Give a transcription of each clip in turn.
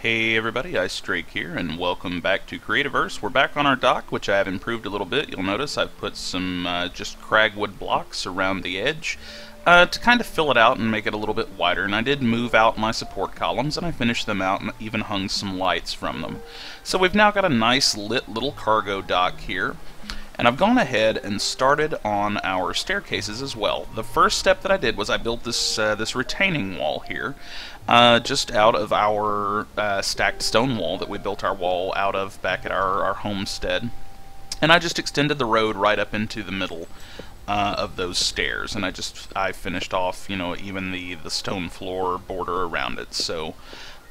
Hey everybody, Drake here, and welcome back to Creativerse. We're back on our dock, which I have improved a little bit. You'll notice I've put some just cragwood blocks around the edge to kind of fill it out and make it a little bit wider. And I did move out my support columns, and I finished them out and even hung some lights from them. So we've now got a nice lit little cargo dock here. And I've gone ahead and started on our staircases as well. The first step that I did was I built this this retaining wall here, just out of our stacked stone wall that we built our wall out of back at our homestead. And I just extended the road right up into the middle of those stairs, and I finished off, you know, even the stone floor border around it. So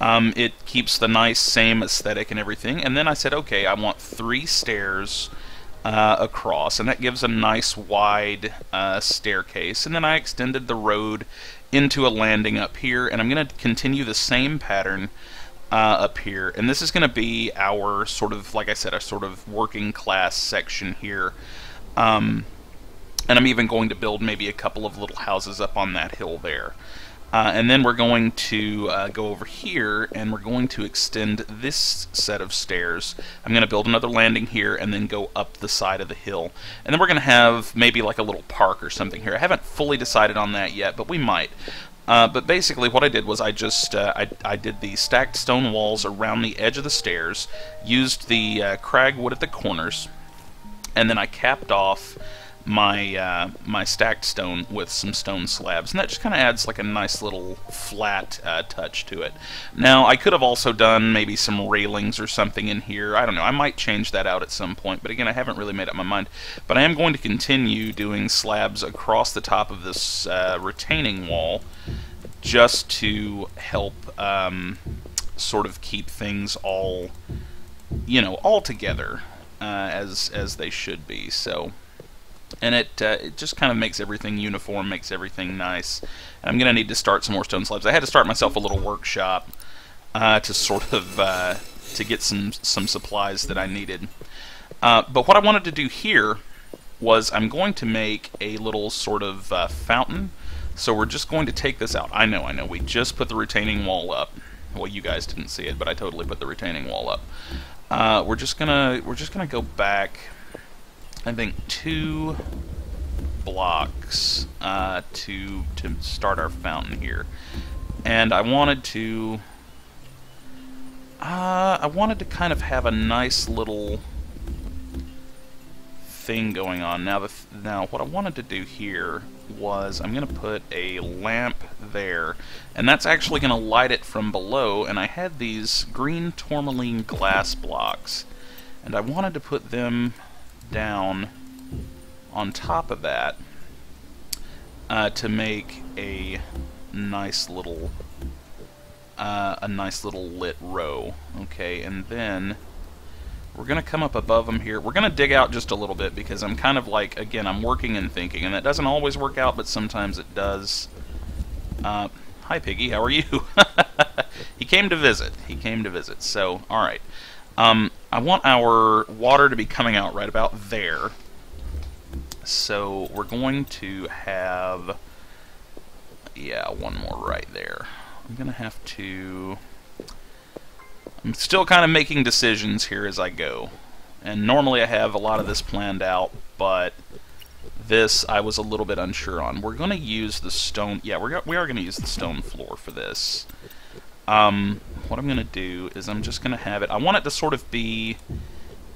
it keeps the nice same aesthetic and everything. And then I said, okay, I want 3 stairs across, and that gives a nice wide staircase. And then I extended the road into a landing up here, and I'm going to continue the same pattern up here. And this is going to be our sort of, like I said, our sort of working class section here. And I'm even going to build maybe a couple of little houses up on that hill there. And then we're going to go over here, and we're going to extend this set of stairs. I'm going to build another landing here and then go up the side of the hill. And then we're going to have maybe like a little park or something here. I haven't fully decided on that yet, but we might. But basically what I did was I did the stacked stone walls around the edge of the stairs, used the cragwood at the corners, and then I capped off my my stacked stone with some stone slabs, and that just kind of adds like a nice little flat touch to it. Now I could have also done maybe some railings or something in here. I don't know, I might change that out at some point, but again, I haven't really made up my mind. But I am going to continue doing slabs across the top of this retaining wall, just to help sort of keep things all, you know, all together as they should be. So. And it just kind of makes everything uniform, makes everything nice. And I'm going to need to start some more stone slabs. I had to start myself a little workshop to sort of to get some supplies that I needed. But what I wanted to do here was I'm going to make a little sort of fountain. So we're just going to take this out. I know. We just put the retaining wall up. Well, you guys didn't see it, but I totally put the retaining wall up. We're just gonna go back, I think, 2 blocks to start our fountain here, and I wanted to kind of have a nice little thing going on. Now what I wanted to do here was I'm going to put a lamp there, and that's actually going to light it from below. And I had these green tourmaline glass blocks, and I wanted to put them down on top of that to make a nice little lit row. Okay, and then we're gonna come up above them here. We're gonna dig out just a little bit because I'm kind of like, again, I'm working and thinking, and that doesn't always work out, but sometimes it does. Hi Piggy, how are you? He came to visit. So, alright. I want our water to be coming out right about there. So we're going to have, yeah, one more right there. I'm going to have to, I'm still kind of making decisions here as I go. And normally I have a lot of this planned out, but this I was a little bit unsure on. We're going to use the stone, yeah, we are going to use the stone floor for this. What I'm going to do is I'm just going to have it, I want it to sort of be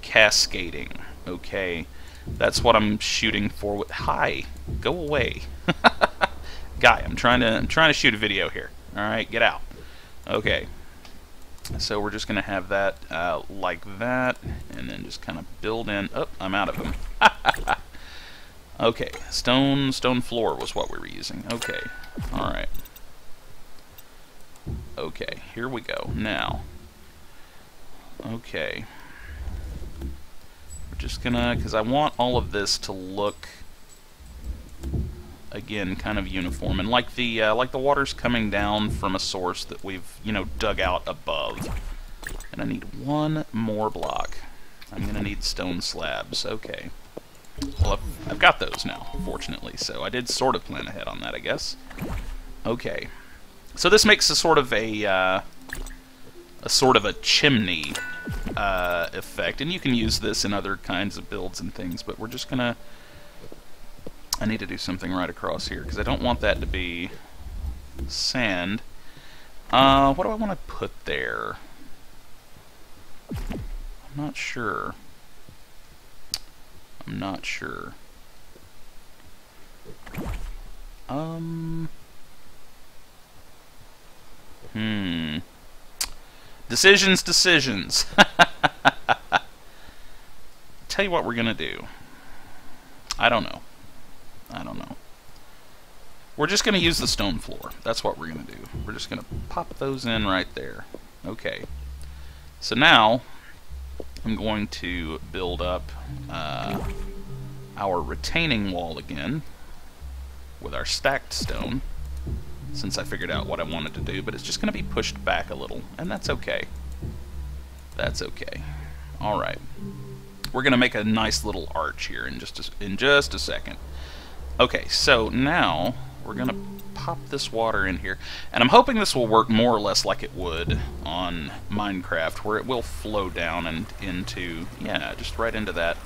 cascading, okay? That's what I'm shooting for. Hi, go away. Guy, I'm trying to shoot a video here. Alright, get out. Okay. So we're just going to have that like that, and then just kind of build in. Oh, I'm out of them. Okay, stone floor was what we were using. Okay, alright. Okay, here we go. Now, okay, we're just gonna, because I want all of this to look, again, kind of uniform, and like the water's coming down from a source that we've, you know, dug out above. And I need one more block. I'm gonna need stone slabs. Okay. Well, I've got those now, fortunately, so I did sort of plan ahead on that, I guess. Okay. So this makes a sort of a a sort of a chimney effect, and you can use this in other kinds of builds and things, but we're just gonna... I need to do something right across here, because I don't want that to be sand. What do I want to put there? I'm not sure. I'm not sure. Decisions. Tell you what we're gonna do. I don't know. We're just gonna use the stone floor. That's what we're gonna do. We're just gonna pop those in right there. Okay. So now I'm going to build up our retaining wall again with our stacked stone, since I figured out what I wanted to do, but it's just going to be pushed back a little, and that's okay. That's okay. Alright. We're going to make a nice little arch here in just a second. Okay, so now we're going to pop this water in here, and I'm hoping this will work more or less like it would on Minecraft, where it will flow down and into, yeah, just right into that.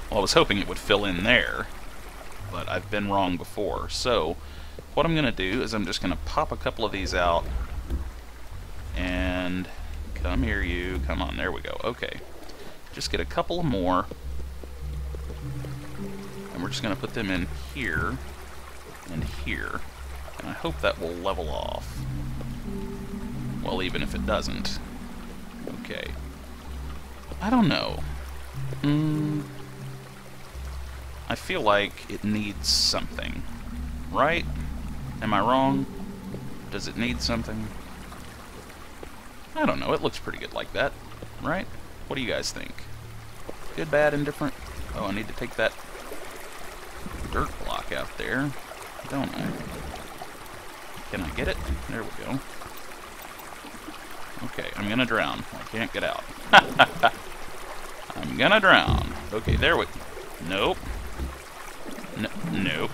Well, I was hoping it would fill in there, but I've been wrong before. So what I'm going to do is I'm just going to pop a couple of these out, and come here, you. Come on, there we go. Okay. Just get a couple more, and we're just going to put them in here and here, and I hope that will level off. Well, even if it doesn't. Okay. I don't know. I feel like it needs something, right? Am I wrong? Does it need something? I don't know, it looks pretty good like that, right? What do you guys think? Good, bad, indifferent? Oh, I need to take that dirt block out there, don't I? Can I get it? There we go. Okay, I'm gonna drown. I can't get out. I'm gonna drown. Okay, there we... Nope. Nope.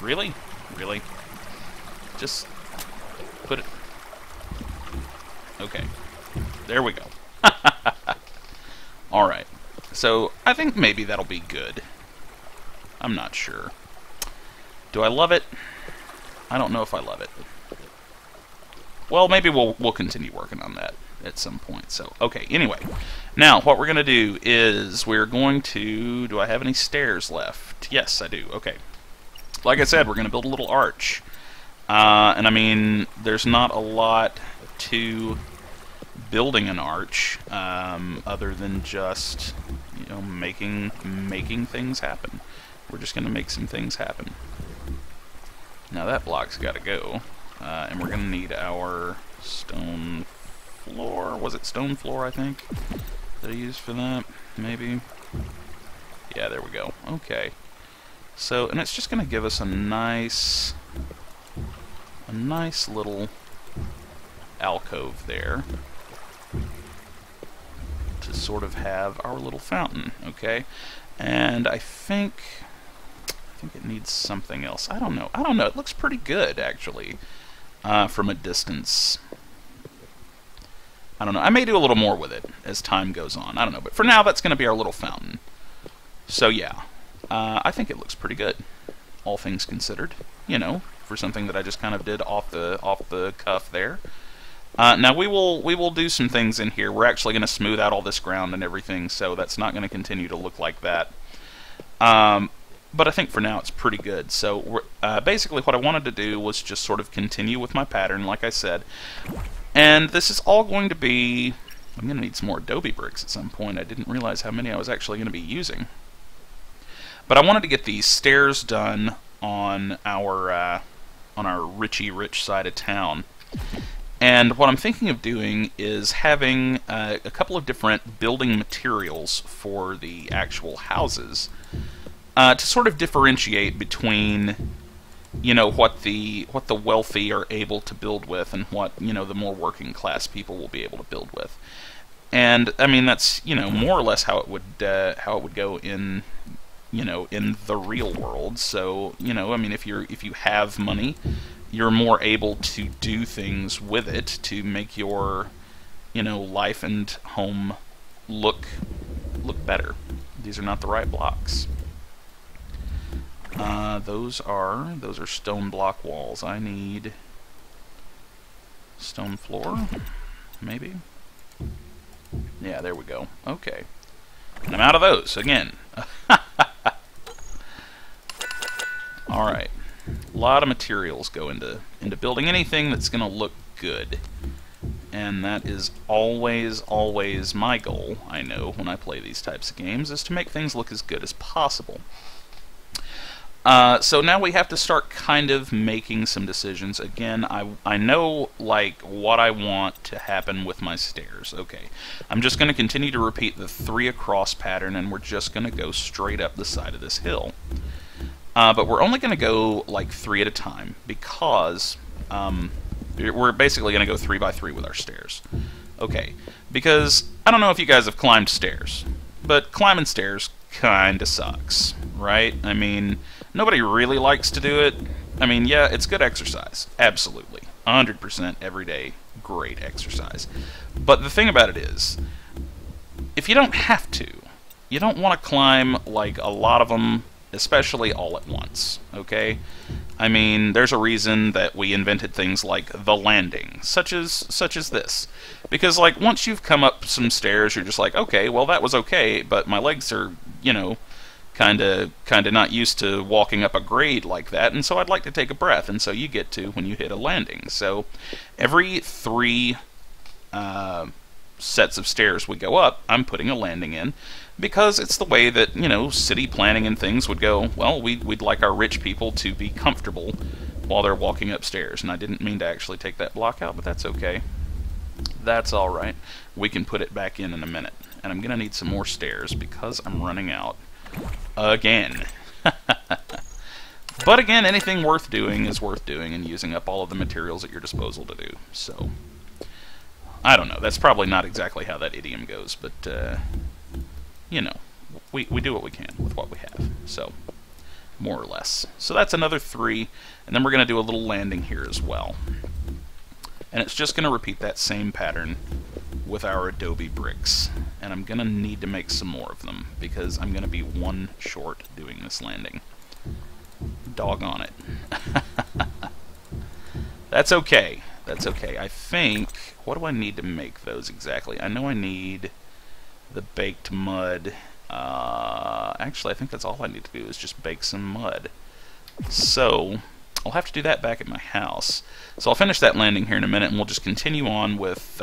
Really? Really? Just put it... Okay. There we go. Alright. So, I think maybe that'll be good. I'm not sure. Do I love it? I don't know if I love it. Well, maybe we'll continue working on that at some point. So, okay, anyway. Now, what we're going to do is we're going to... Do I have any stairs left? Yes, I do. Okay. Like I said, we're going to build a little arch. And I mean, there's not a lot to building an arch other than just, you know, making things happen. We're just going to make some things happen. Now that block's got to go. And we're going to need our stone floor. Was it stone floor, I think, that I used for that? Maybe? Yeah, there we go. Okay. So, and it's just going to give us a nice little alcove there to sort of have our little fountain, okay? And I think it needs something else. I don't know. It looks pretty good, actually, from a distance. I don't know. I may do a little more with it as time goes on. I don't know. But for now, that's going to be our little fountain. So, yeah. I think it looks pretty good, all things considered. You know, for something that I just kind of did off the cuff there. Now we will do some things in here. We're actually going to smooth out all this ground and everything, so that's not going to continue to look like that. But I think for now it's pretty good. So basically what I wanted to do was just sort of continue with my pattern, like I said. And this is all going to be... I'm going to need some more adobe bricks at some point. I didn't realize how many I was actually going to be using. But I wanted to get these stairs done on our Richie Rich side of town. And what I'm thinking of doing is having a couple of different building materials for the actual houses to sort of differentiate between, you know, what the wealthy are able to build with and what, you know, the more working class people will be able to build with. And I mean, that's, you know, more or less how it would go in, you know, in the real world. So, you know, I mean, if you have money, you're more able to do things with it to make your, life and home look better. These are not the right blocks. Those are stone block walls. I need stone floor, maybe? Yeah, there we go. Okay. And I'm out of those, again. Alright. A lot of materials go into building anything that's going to look good. And that is always my goal, I know, when I play these types of games, is to make things look as good as possible. So now we have to start kind of making some decisions. Again, I know, like, what I want to happen with my stairs. Okay, I'm just going to continue to repeat the 3 across pattern, and we're just going to go straight up the side of this hill. But we're only going to go, like, 3 at a time, because we're basically going to go 3 by 3 with our stairs. Okay, because I don't know if you guys have climbed stairs, but climbing stairs kinda sucks, right? I mean, nobody really likes to do it. I mean, yeah, it's good exercise. Absolutely. 100% every day, great exercise. But the thing about it is, if you don't have to, you don't want to climb, like, a lot of them, especially all at once, okay? I mean, there's a reason that we invented things like the landing, such as this. Because, like, once you've come up some stairs, you're just like, okay, well, that was okay, but my legs are, kinda not used to walking up a grade like that, and so I'd like to take a breath, and so you get to when you hit a landing. So every 3 sets of stairs we go up, I'm putting a landing in, because it's the way that, city planning and things would go, well, we'd like our rich people to be comfortable while they're walking upstairs. And I didn't mean to actually take that block out, but that's okay. That's alright. We can put it back in a minute. And I'm going to need some more stairs because I'm running out again. But again, anything worth doing is worth doing and using up all of the materials at your disposal to do. So, I don't know. That's probably not exactly how that idiom goes, but, we do what we can with what we have. So, more or less. So that's another 3, and then we're going to do a little landing here as well. And it's just going to repeat that same pattern with our adobe bricks. And I'm going to need to make some more of them, because I'm going to be 1 short doing this landing. Doggone it. That's okay. That's okay. I think, what do I need to make those exactly? I know I need the baked mud. Actually, I think that's all I need to do is just bake some mud. So, I'll have to do that back at my house. So I'll finish that landing here in a minute, and we'll just continue on with,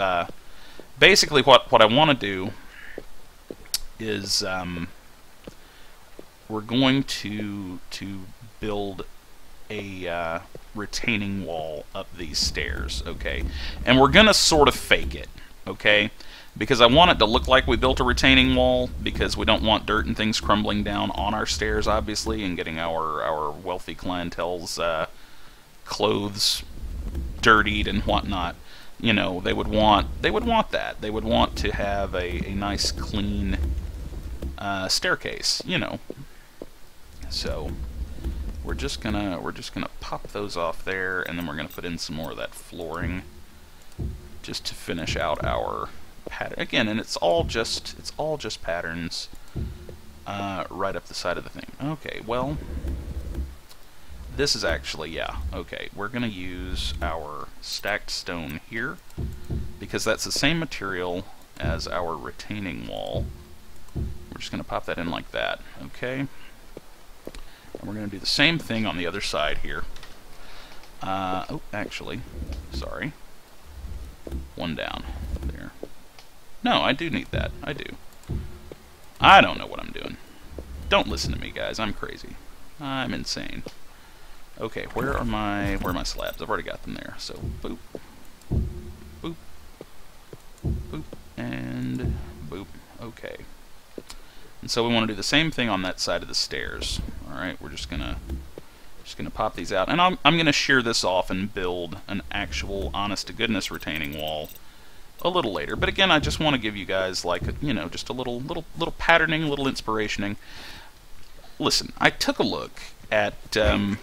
basically what I want to do is, we're going to build a retaining wall up these stairs, okay? And we're going to sort of fake it, okay? Because I want it to look like we built a retaining wall, because we don't want dirt and things crumbling down on our stairs, obviously, and getting our wealthy clientele's clothes dirtied and whatnot. They would want that. They would want to have a nice, clean staircase, So we're just gonna pop those off there, and then we're gonna put in some more of that flooring just to finish out our pattern again. And it's all just patterns right up the side of the thing. Okay, well, this is actually, yeah, okay, we're gonna use our stacked stone here because that's the same material as our retaining wall. We're just gonna pop that in like that, okay? And we're going to do the same thing on the other side here. Oh, actually, sorry. 1 down. There. No, I do need that. I do. I don't know what I'm doing. Don't listen to me, guys. I'm crazy. I'm insane. Okay, where are my slabs? I've already got them there. So, boop. Boop. Boop. And boop. Okay. And so we want to do the same thing on that side of the stairs. Alright, we're just gonna pop these out. And I'm gonna shear this off and build an actual honest-to-goodness retaining wall a little later. But again, I just want to give you guys, like, just a little patterning, little inspirationing. Listen, I took a look at the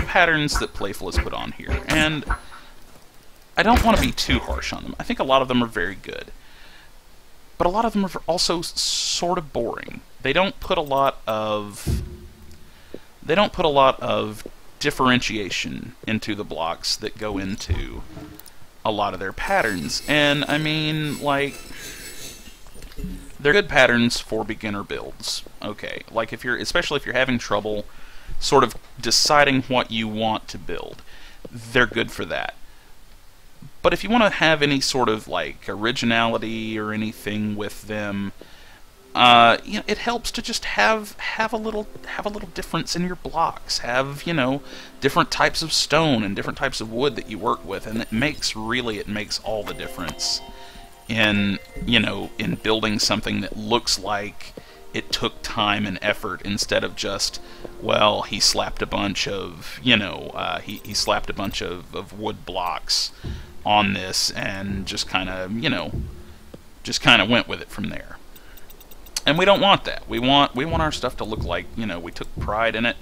patterns that Playful has put on here, and I don't want to be too harsh on them. I think a lot of them are very good, but a lot of them are also sort of boring. They don't put a lot of differentiation into the blocks that go into a lot of their patterns. And I mean, like, they're good patterns for beginner builds. Okay, like especially if you're having trouble sort of deciding what you want to build, they're good for that. But if you want to have any sort of like originality or anything with them, you know, it helps to just have a little difference in your blocks. Have, you know, different types of stone and different types of wood that you work with, and it makes all the difference in, you know, in building something that looks like it took time and effort, instead of just, well, he slapped a bunch of, you know, he slapped a bunch of wood blocks on this and just kind of, you know, went with it from there. And we don't want that. We want our stuff to look like, you know, we took pride in it.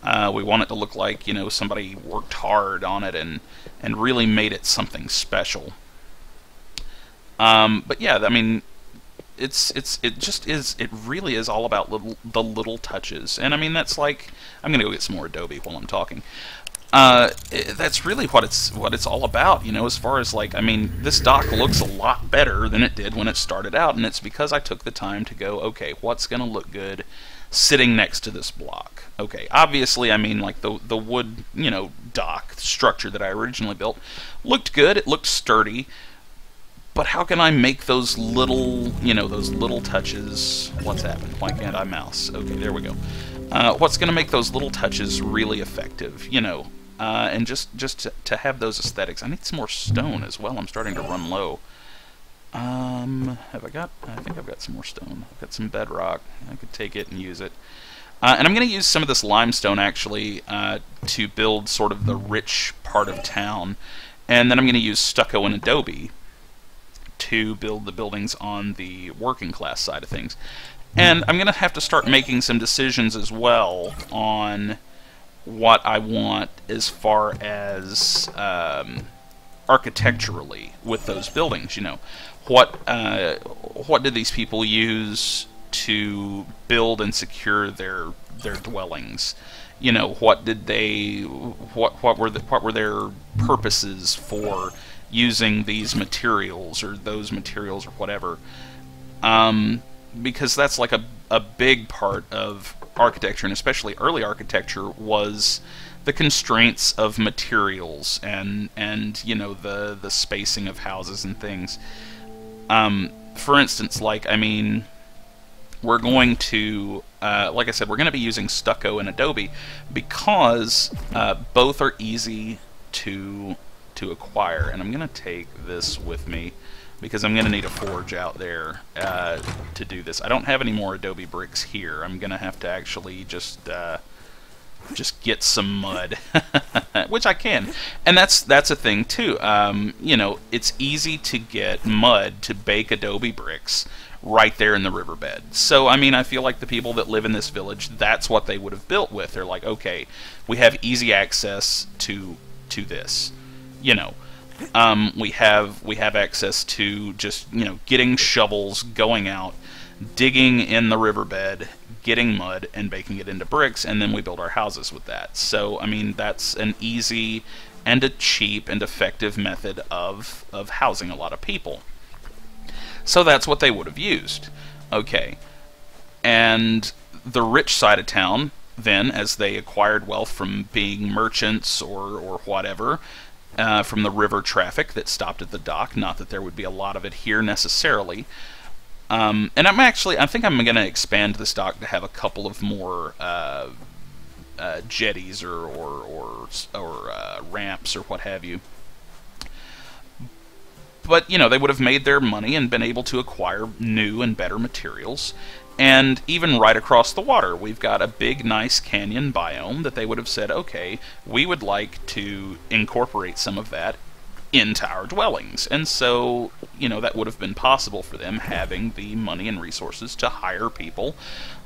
We want it to look like, you know, somebody worked hard on it and really made it something special. But yeah, I mean, it really is all about the little touches. And I mean, that's like, I'm gonna go get some more Adobe while I'm talking. That's really what it's all about, you know, as far as, like, I mean, this dock looks a lot better than it did when it started out, and it's because I took the time to go, okay, what's gonna look good sitting next to this block? Okay, obviously, I mean, like, the wood, you know, dock structure that I originally built looked good, it looked sturdy, but how can I make those little, you know, those little touches? What's happened? Why can't I mouse? Okay, there we go. What's going to make those little touches really effective, you know, and just to have those aesthetics. I need some more stone as well. I'm starting to run low. Have I got? I think I've got some more stone. I've got some bedrock. I could take it and use it. And I'm going to use some of this limestone, actually, to build sort of the rich part of town. And then I'm going to use stucco and adobe to build the buildings on the working class side of things. And I'm going to have to start making some decisions as well on what I want as far as architecturally with those buildings. You know, what did these people use to build and secure their dwellings? You know, what were their purposes for using these materials or those materials or whatever? Because that's like a big part of architecture, and especially early architecture, was the constraints of materials and you know, the spacing of houses and things. For instance, like, I mean, we're going to, like I said, we're going to be using stucco and adobe because both are easy to acquire. And I'm going to take this with me because I'm going to need a forge out there to do this. I don't have any more adobe bricks here. I'm going to have to actually just get some mud, which I can. And that's a thing too. You know, it's easy to get mud to bake adobe bricks right there in the riverbed. So, I mean, I feel like the people that live in this village, that's what they would have built with. They're like, okay, we have easy access to this. You know, we have access to just, you know, getting shovels, going out, digging in the riverbed, getting mud, and baking it into bricks, and then we build our houses with that. So, I mean, that's an easy and a cheap and effective method of housing a lot of people. So that's what they would have used. Okay. And the rich side of town, then, as they acquired wealth from being merchants or whatever, from the river traffic that stopped at the dock, not that there would be a lot of it here necessarily. And I think I'm going to expand this dock to have a couple of more jetties or ramps or what have you. But, you know, they would have made their money and been able to acquire new and better materials. And even right across the water, we've got a big, nice canyon biome that they would have said, okay, we would like to incorporate some of that into our dwellings. And so that would have been possible for them having the money and resources to hire people,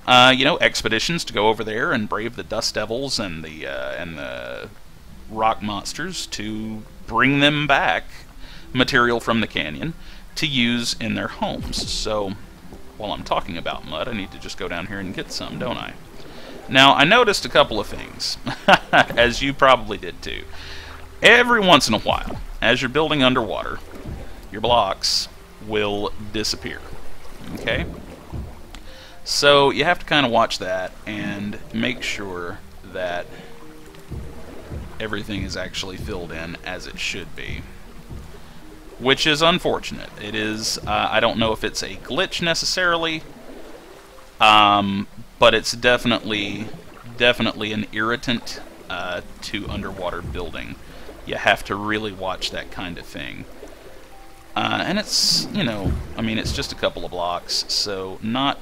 expeditions to go over there and brave the dust devils and the rock monsters to bring them back material from the canyon to use in their homes. So while I'm talking about mud, I need to just go down here and get some, don't I? Now, I noticed a couple of things, as you probably did too. Every once in a while, as you're building underwater, your blocks will disappear. Okay? So you have to kind of watch that and make sure that everything is actually filled in as it should be. Which is unfortunate. It is, I don't know if it's a glitch necessarily, but it's definitely an irritant to underwater building. You have to really watch that kind of thing. And it's, it's just a couple of blocks, so not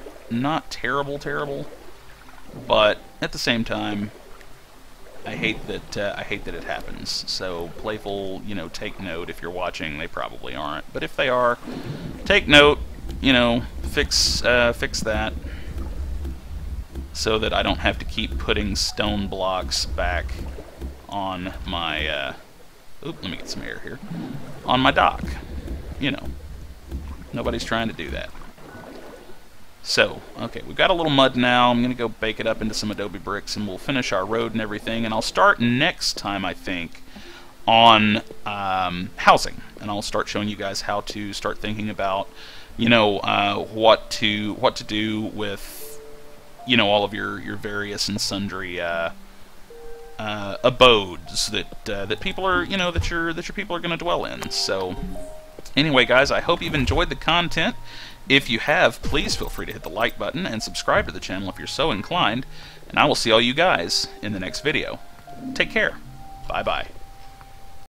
terrible, but at the same time, I hate that it happens. So Playful, take note. If you're watching, they probably aren't, but if they are, take note. Fix that, so that I don't have to keep putting stone blocks back on my. Let me get some air here. On my dock. Nobody's trying to do that. So, okay, we've got a little mud now. I'm going to go bake it up into some adobe bricks, and we'll finish our road and everything. And I'll start next time, I think, on housing. And I'll start showing you guys how to start thinking about, what to do with, all of your various and sundry abodes that people are, that your people are going to dwell in. So, anyway, guys, I hope you've enjoyed the content. If you have, please feel free to hit the like button and subscribe to the channel if you're so inclined, and I will see all you guys in the next video. Take care. Bye-bye.